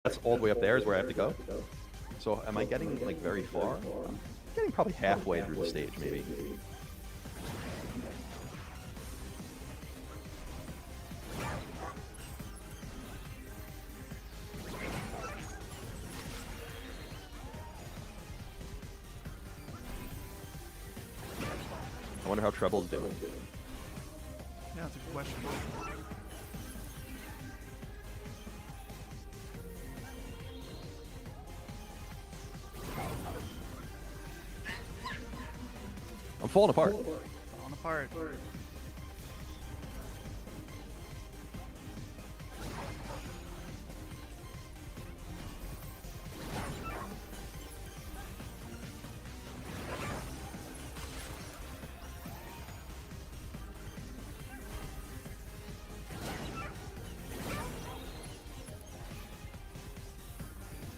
That's all the way up there is where I have to go. So am I getting like very far? I'm getting probably halfway through the stage, maybe. I wonder how Treble's doing. Yeah, that's a good question. I'm falling apart. Falling apart.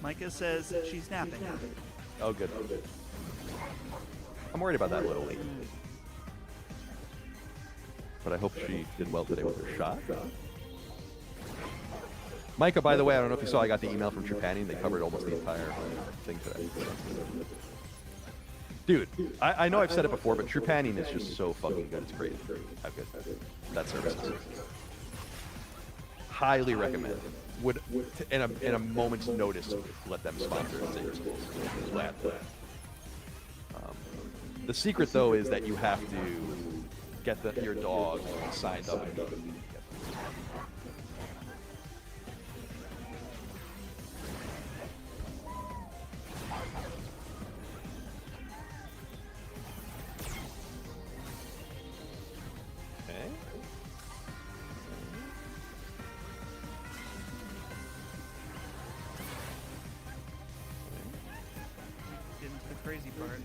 Micah says she's napping. Oh, good. I'm worried about that little late. But I hope she did well today with her shot. Micah, by the way, I don't know if you saw, I got the email from Trupani. They covered almost the entire thing today. Dude, I know I've said it before, but Trupani is just so fucking good. It's crazy how good that service is. Highly recommend. Would in a moment's notice let them sponsor Sacred Schools. Glad. The secret though is that you have to get your dog signed up. Getting to the crazy part.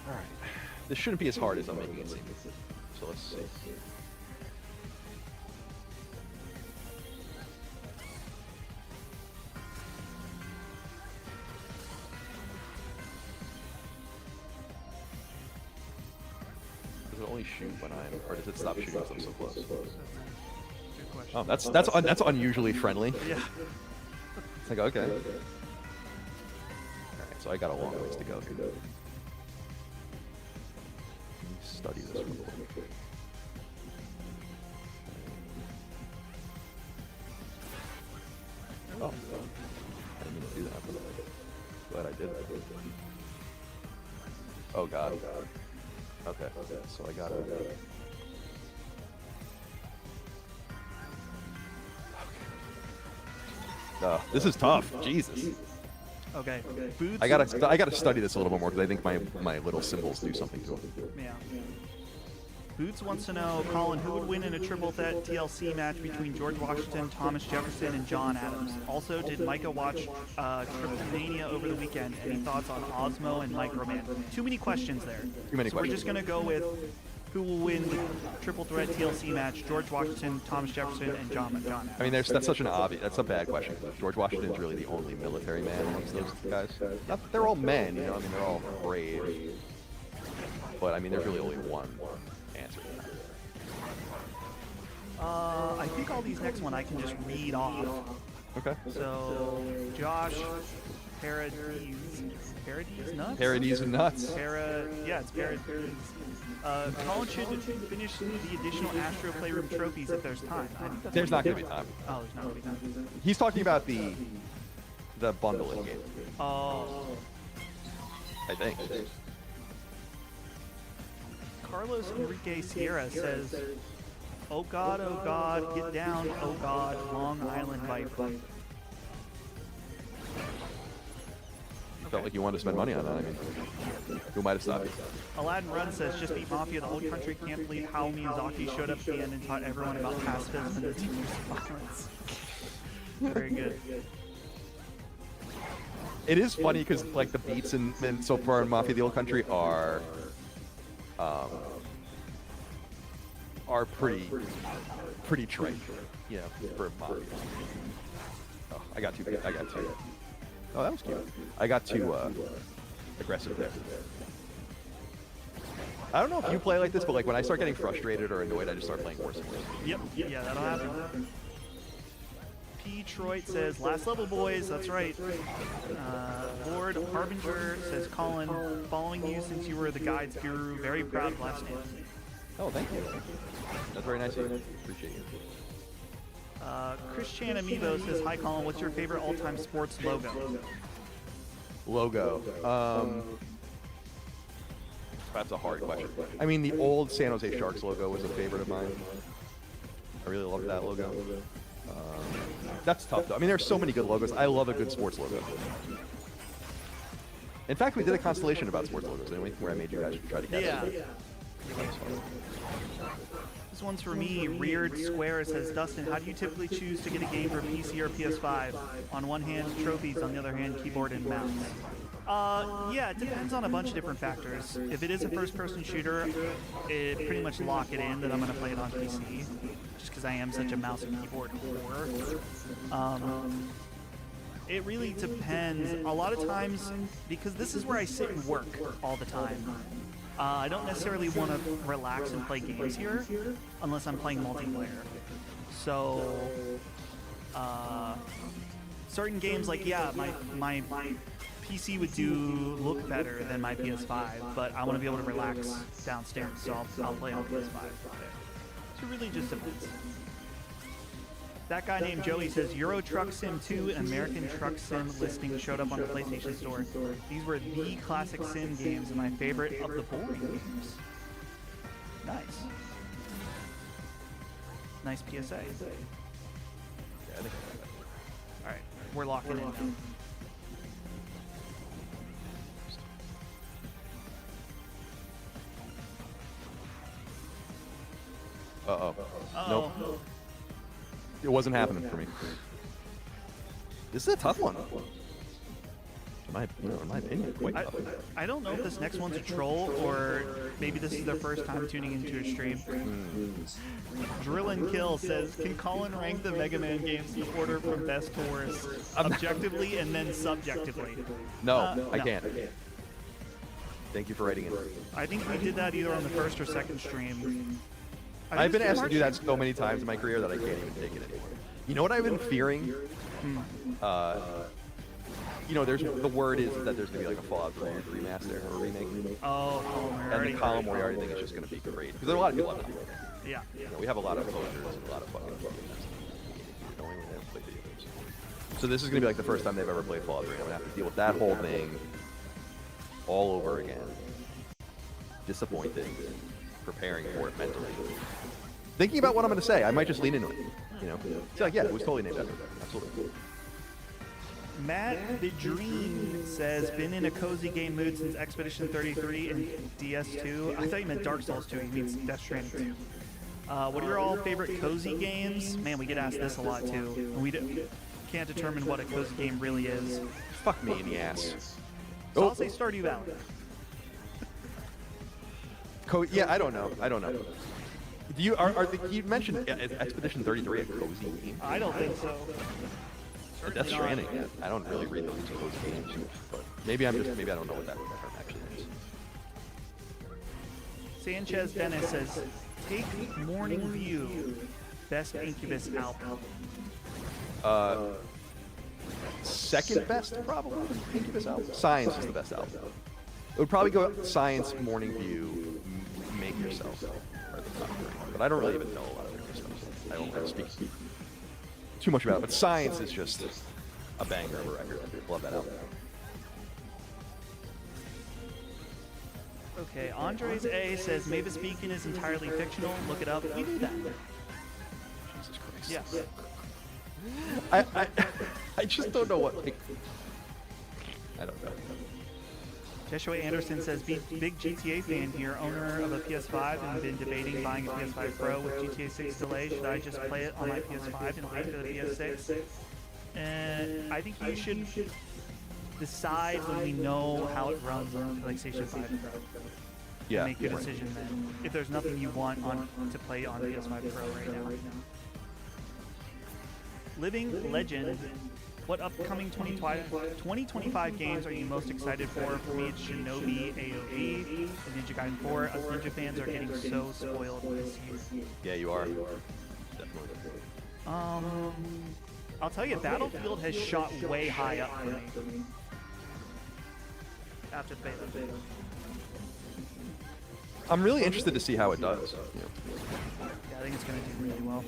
Alright. This shouldn't be as hard as I'm making it seem. So let's see. Does it only shoot when I'm, or does it stop shooting because I'm so close? Good question. Oh, that's unusually friendly. Yeah. It's like, okay. Alright, so I got a long ways to go here. Let me study this real quick. Oh, I didn't mean to do that, but glad I did. Oh god. Okay, so I gotta... this is tough. Jesus. Okay. Boots. I gotta study this a little bit more because I think my little symbols do something to them. Yeah. Boots wants to know, Colin, who would win in a triple threat TLC match between George Washington, Thomas Jefferson, and John Adams? Also, did Micah watch Cryptomania over the weekend? Any thoughts on Osmo and Microman? Too many questions there. Too many so questions. We're just going to go with who will win the triple threat TLC match, George Washington, Thomas Jefferson, and John Adams. I mean, that's such an obvious, that's a bad question. George Washington's really the only military man amongst those guys. Not that they're all men, you know, I mean, they're all brave. But, I mean, there's really only one answer to that. I think all these next one I can just read off. Okay. So, Josh, Paradies nuts? Parodies and nuts. It's Paradies. Colin should finish the additional Astro Playroom trophies if there's time. I think that's There's not going to be time. Oh, there's not going to be time. He's talking about the bundle in game, Oh. I think. Carlos Enrique Sierra says, oh God, get down, oh God, Long Island Viper. Felt like you wanted to spend money on that. I mean, who might have stopped you? Aladdin Run says, just beat Mafia, the old country. Can't believe how Miyazaki showed up at the end and taught everyone about pacifism and the use of violence. Very good. It is funny because like the beats and so far in Mafia the Old Country are pretty trite, you know, for Mafia. Oh, I got too. Oh, that was cute. I got too aggressive there. I don't know if you play like this, but like when I start getting frustrated or annoyed, I just start playing worse and worse. Yep. Yeah, that'll happen. P. Troit says, last level, boys. That's right. Lord Harbinger says, Colin, following you since you were the guides guru. Very proud of last name. Oh, thank you. That's very nice of you. Appreciate you. Christian Amiibo says, hi, Colin. What's your favorite all-time sports logo? Logo. That's a hard question. I mean, the old San Jose Sharks logo was a favorite of mine. I really loved that logo. That's tough, though. I mean, there's so many good logos. I love a good sports logo. In fact, we did a constellation about sports logos, didn't we? Where I made you guys try to guess. Yeah. This one's for me. Reared Square says, Dustin, how do you typically choose to get a game for PC or PS5? On one hand, trophies. On the other hand, keyboard and mouse. Yeah, it depends on a bunch of different factors. If it is a first-person shooter, it pretty much lock it in that I'm going to play it on PC, just because I am such a mouse and keyboard whore. It really depends. A lot of times, because this is where I sit and work all the time, I don't necessarily want to relax and play games here unless I'm playing multiplayer. So, certain games like, yeah, my PC would look better than my PS5, but I want to be able to relax downstairs, so I'll play on PS5. So it really just depends. That guy named Joey says Euro Truck Sim 2 and American Truck Sim listing showed up on the PlayStation Store. These were the classic sim games and my favorite of the boring games. Nice. Nice PSA. Yeah, I think All right, we're locking in now. Uh-oh. Uh-oh. Nope. It wasn't happening for me. This is a tough one. In my opinion, quite tough. I don't know if this next one's a troll or maybe this is their first time tuning into a stream. Drill and Kill says, can Colin rank the Mega Man games in order from best to worst, objectively and then subjectively? No, I no. can't. Thank you for writing in. I think we did that either on the first or second stream. I've been asked to do that so many times in my career that I can't even take it anymore. You know what I've been fearing? You know, there's the word is that there's gonna be like a Fallout 3 remaster or remake. Oh, And the Colin Moriarty thing is just gonna be great because there are a lot of people out there. yeah. You know, we have a lot of closures and a lot of fucking annoying when they have to play video games. So this is gonna be like the first time they've ever played Fallout 3. I'm gonna have to deal with that whole thing all over again. Disappointed. Preparing for it mentally. Thinking about what I'm gonna say, I might just lean into it. You know, it's like, yeah, it was totally named after. Absolutely. Matt the Dream says, been in a cozy game mood since Expedition 33 and DS2. I thought you meant Dark Souls 2. He means Death Stranding 2. What are your all favorite cozy games? Man, we get asked this a lot too. And we can't determine what a cozy game really is. Fuck me in the ass. So I'll say Stardew Valley. Yeah, I don't know. Do you you mentioned Expedition 33 a cozy game? I don't think so. Or Death Stranding. Yeah, I don't really read those cozy games, but maybe I don't know what that term actually means. Sanchez Dennis says, take Morning View, best Incubus album. Second best, probably. Incubus album. Science is the best album. It would probably go Science, Morning View, Make Yourself are the top three. But I don't really even know a lot of their stuff. I don't have to speak too much about it. But Science is just a banger of a record. I love that album. Okay, Andres A says Mavis Beacon is entirely fictional. Look it up. We do that. Jesus Christ. Yes. I just don't know what. Like, I don't know. Joshua Anderson says, big GTA fan here, owner of a PS5 and been debating buying a PS5 Pro with GTA 6 delay. Should I just play it on my PS5 and wait for the PS6? I think you should decide when we know how it runs on PlayStation 5 Pro. Yeah. Make your decision then. If there's nothing you want to play on PS5 Pro right now. Living Legend What upcoming 2025 games are you most excited for? For me, it's Shinobi, AOV, and Ninja Gaiden 4. Us Ninja fans are getting so spoiled this year. Yeah, you are. Definitely. I'll tell you, Battlefield has shot way high up for me. After the beta. I'm really interested to see how it does. You know. Yeah, I think it's going to do really well.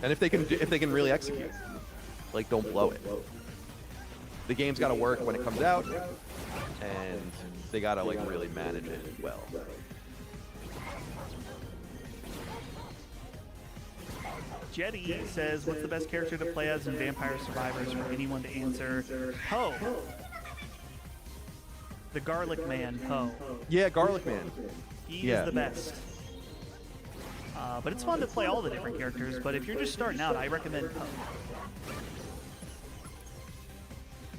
And if they can really execute, like don't blow it. The game's got to work when it comes out, and they got to like really manage it well. Jetty says, what's the best character to play as in Vampire Survivors? For anyone to answer, Poe. The Garlic Man, Poe. Yeah, Garlic Man. He is the best. But it's fun to play all the different characters, but if you're just starting out, I recommend Poe.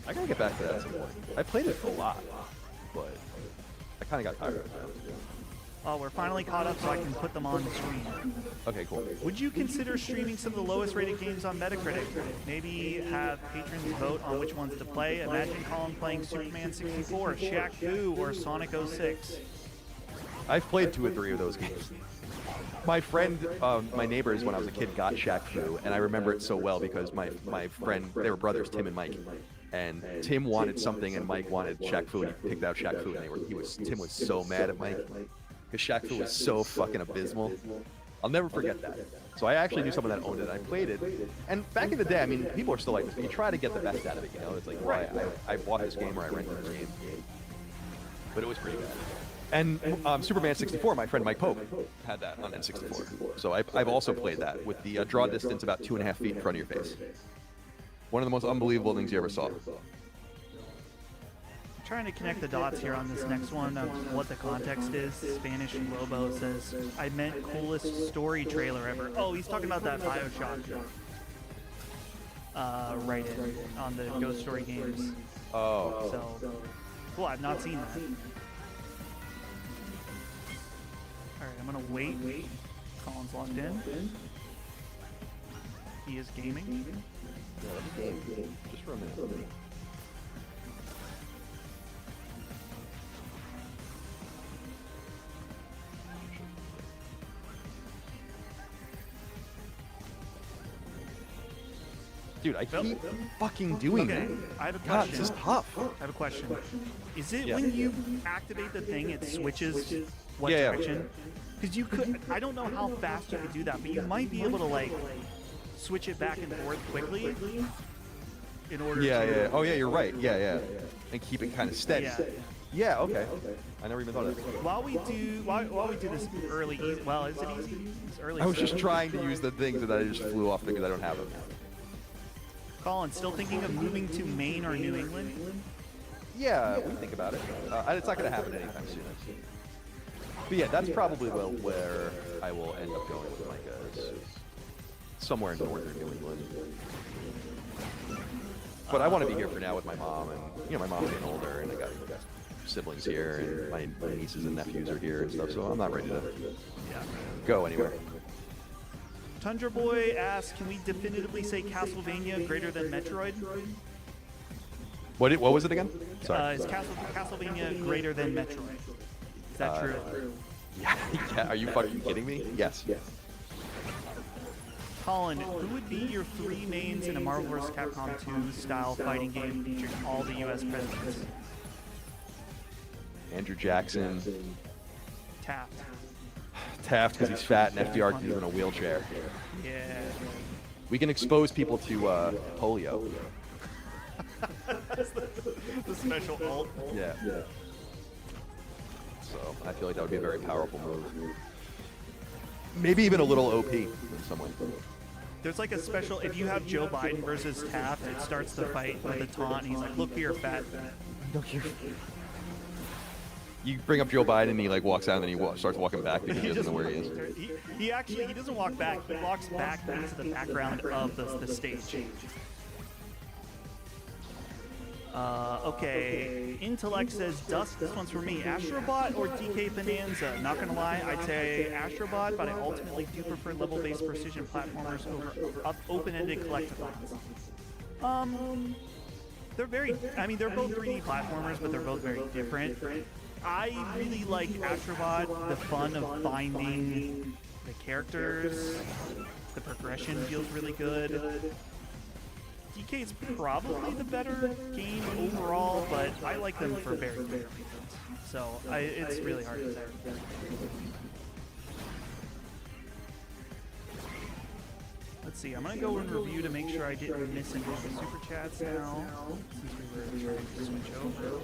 I gotta get back to that at some point. I played it a lot, but I kind of got tired of it now. Oh, we're finally caught up so I can put them on the screen. Okay, cool. Would you consider streaming some of the lowest rated games on Metacritic? Maybe have patrons vote on which ones to play. Imagine Colin playing Superman 64, Shaq Fu, or Sonic 06. I've played 2 or 3 of those games. My friend, my neighbors, when I was a kid, got Shaq Fu, and I remember it so well because my friend, they were brothers, Tim and Mike, and Tim wanted something and Mike wanted Shaq Fu, and he picked out Shaq Fu, and Tim was so mad at Mike because Shaq Fu was so fucking abysmal. I'll never forget that. So I actually knew someone that owned it, and I played it. And back in the day, I mean, people are still like this, but you try to get the best out of it, you know? It's like, right, I bought this game or I rented this game. But it was pretty bad. And Superman 64, my friend Mike Pope had that on N64. So I've also played that with the draw distance about 2.5 feet in front of your face. One of the most unbelievable things you ever saw. Trying to connect the dots here on this next one of what the context is. Spanish Lobo says, I meant coolest story trailer ever. Oh, he's talking about that Bioshock write-in on the Ghost Story games. Oh. So, cool, I've not seen that. Alright, I'm gonna wait. Colin's locked in. He is gaming. Yeah, let's game. Just for a minute. Dude, I keep fucking doing that. I have a God, question. this is tough. I have a question. Is it Yeah. when you activate the thing, it switches what Yeah, yeah. direction? Because you could, I don't know how fast you could do that, but you might be able to like switch it back and forth quickly in order Yeah, to. yeah. Oh, yeah, you're right. Yeah, yeah. And keep it kind of steady. Yeah. Yeah, okay. I never even thought of that. While we do this early, well, is it easy? It's early. I was stuff. just trying to use the things that I just flew off because I don't have them. Colin, still thinking of moving to Maine or New England? Yeah, we think about it. It's not going to happen anytime soon. But yeah, that's probably where I will end up going with Micah, somewhere in northern New England. But I want to be here for now with my mom, and you know, my mom's getting older, and I got siblings here, and my nieces and nephews are here and stuff. So I'm not ready to go anywhere. Tundra Boy asks, can we definitively say Castlevania greater than Metroid? What was it again? Sorry. Is Castlevania greater than Metroid? Is that true? Yeah, are you fucking kidding me? Yes. Colin, who would be your 3 mains in a Marvel vs. Capcom 2 style fighting game featuring all the U.S. presidents? Andrew Jackson. Taft. Taft because he's fat and FDR because he's in a wheelchair. Yeah. We can expose people to polio. The special ult. Yeah. So I feel like that would be a very powerful move. Maybe even a little OP in some way. There's like a special, if you have Joe Biden versus Taft, it starts the fight with a taunt, and he's like, look here, fat. You bring up Joe Biden, and he like walks out, and then he starts walking back because he doesn't know where he is. He actually, he doesn't walk back, he walks back into the background of the stage. Okay, Intellect says, Dust, this one's for me. Astrobot or DK Bonanza? Not gonna lie, I'd say Astrobot, but I ultimately do prefer level-based precision platformers over open-ended collectathons. They're they're both 3D platformers, but they're both very different. I really like Astrobot, the fun of finding the characters. The progression feels really good. DK is probably the better game overall, but I like them for very different reasons. So it's really hard to say. Let's see, I'm going to go and review to make sure I didn't miss any of the super chats now, since we were trying to switch over.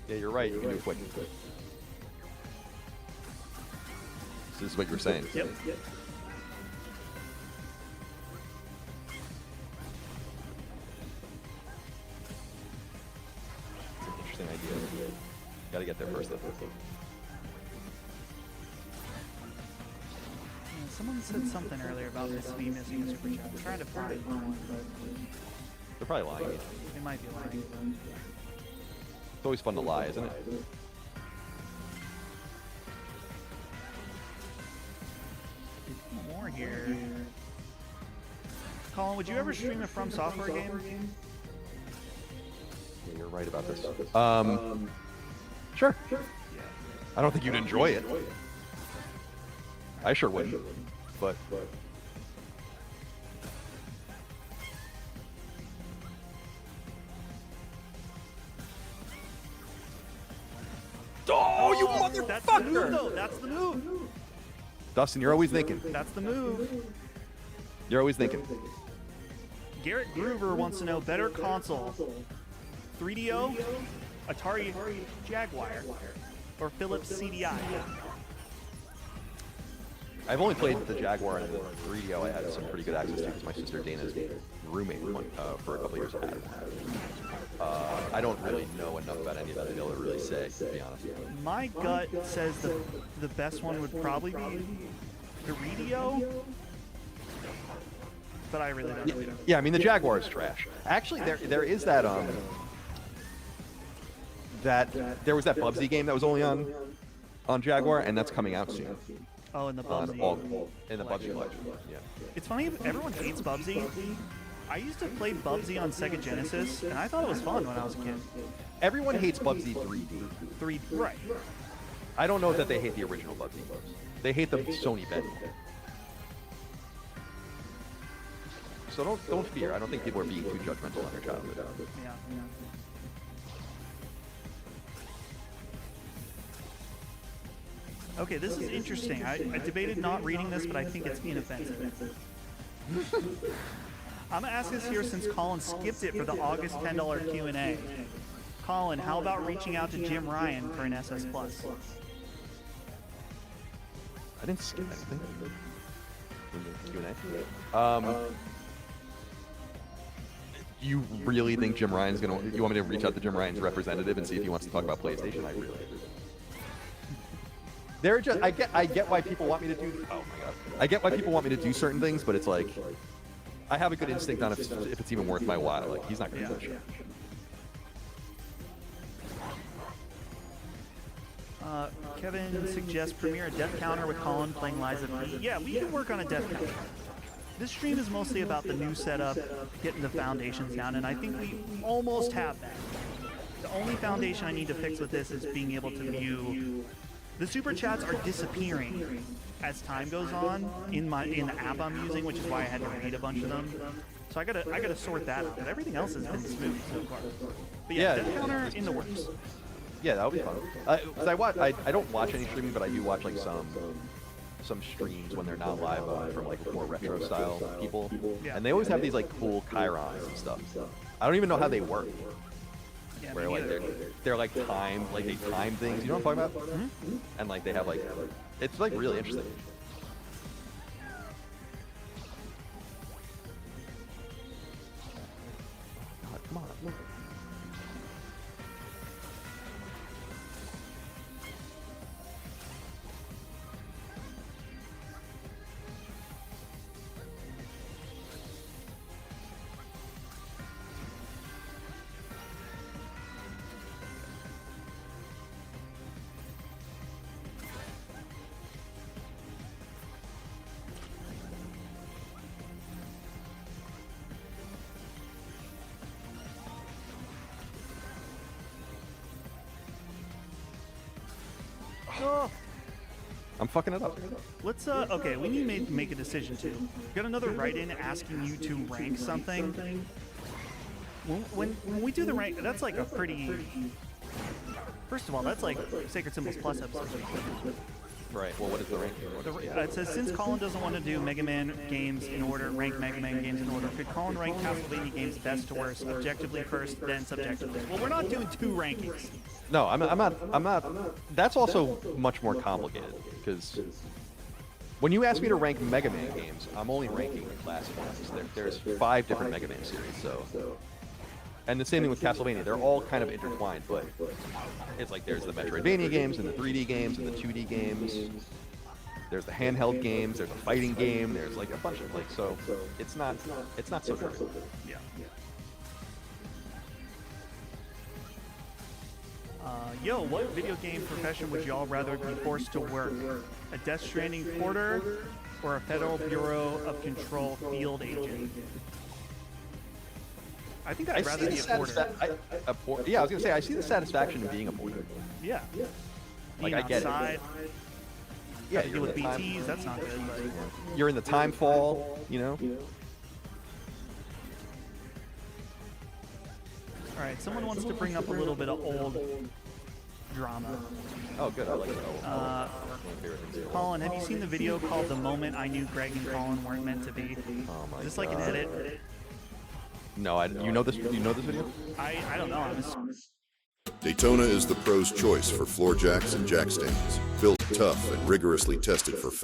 Yeah, you're right. You can do quick. This is what you were saying. Yep. It's an interesting idea. Gotta get there first, though. Yeah, someone said something earlier about me missing a super chat. I'm trying to find one, but They're probably lying. they might be lying. It's always fun to lie, isn't it? More here. Colin, would you ever stream a From Software game? Yeah, you're right about this. Sure. Yeah. I don't think you'd enjoy it. I sure wouldn't. But oh, you That's the move, motherfucker! though. That's the move. Dustin, you're always thinking. That's the move. You're always thinking. Garrett Groover wants to know better console: 3DO, Atari Jaguar, or Philips CDI. I've only played the Jaguar and the 3DO. I had some pretty good access to because my sister Dana's roommate for a couple years had one. I don't really know enough about any of that to be able to really say, to be honest. My gut says the best one would probably be the 3DO, but I really don't know. Yeah, I mean the Jaguar is trash. Actually, there is that there was that Bubsy game that was only on Jaguar, and that's coming out soon. Oh, and the On Bubsy. in the Bubsy collection. Yeah. It's funny, everyone hates Bubsy. I used to play Bubsy on Sega Genesis, and I thought it was fun when I was a kid. Everyone hates Bubsy 3D. 3D, right. I don't know that they hate the original Bubsy. They hate the Sony Betty. So don't fear. I don't think people are being too judgmental on their childhood. Yeah. Okay, this is interesting. I debated not reading this, but I think it's inoffensive. I'm gonna ask this here since Colin skipped it for the August $10 Q&A. Colin, how about reaching out to Jim Ryan for an SS Plus? I didn't skip anything. In the Q&A. You really think Jim Ryan's gonna? You want me to reach out to Jim Ryan's representative and see if he wants to talk about PlayStation? I really do. They're just. I get why people want me to do. Oh my god. I get why people want me to do certain things, but it's like, I have a good instinct on if it's even worth my while. Like he's not gonna do that shit. Kevin suggests premiere a death counter with Colin playing Liza P. Yeah, we can work on a death counter. This stream is mostly about the new setup, getting the foundations down, and I think we almost have that. The only foundation I need to fix with this is being able to view. The super chats are disappearing as time goes on in the app I'm using, which is why I had to read a bunch of them. So I gotta sort that out. But everything else has been smooth so far. But yeah, death counter in the works. Yeah, that would be fun. Because I don't watch any streaming, but I do watch like some streams when they're not live from like more retro style people, Yeah. and they always have these like cool chirons and stuff. I don't even know how they work. Yeah, Where me like neither. they're like timed, like they time things. You know what I'm talking about? Mm-hmm. And like they have like, it's like really interesting. God, come on. Oh, I'm fucking it up. let's okay, we need to make a decision too. We got another write-in asking you to rank something. When we do the rank, that's like a pretty. First of all, that's like Sacred Symbols Plus episode. Right. Well, what is the ranking? It says, since Colin doesn't want to do Mega Man games in order, rank Mega Man games in order, could Colin rank Castlevania games best to worst, objectively first, then subjectively? Well, we're not doing two rankings. No, I'm not. That's also much more complicated because when you ask me to rank Mega Man games, I'm only ranking the classic ones. There's 5 different Mega Man series, so. And the same thing with Castlevania. They're all kind of intertwined, but it's like there's the Metroidvania games and the 3D games and the 2D games. There's the handheld games. There's a fighting game. There's like a bunch of like so. It's not so different. Yeah. Yo, what video game profession would y'all rather be forced to work? A Death Stranding porter or a Federal Bureau of Control field agent? I think I'd rather be a porter. Yeah, I was gonna say I see the satisfaction in being a porter. Yeah. Like, Being I get it. outside, Yeah, deal with BTs, that's not good. You're in the time fall, you know. All right, someone wants to bring up a little bit of old drama. Oh, good. I like it. One of my favorite things to watch. Colin, have you seen the video called "The Moment I Knew Greg and Colin Weren't Meant to Be"? Oh my Is this like an God. edit? No, you know this. You know this video? I don't know. Daytona is the pro's choice for floor jacks and jack stands. Built tough and rigorously tested for fast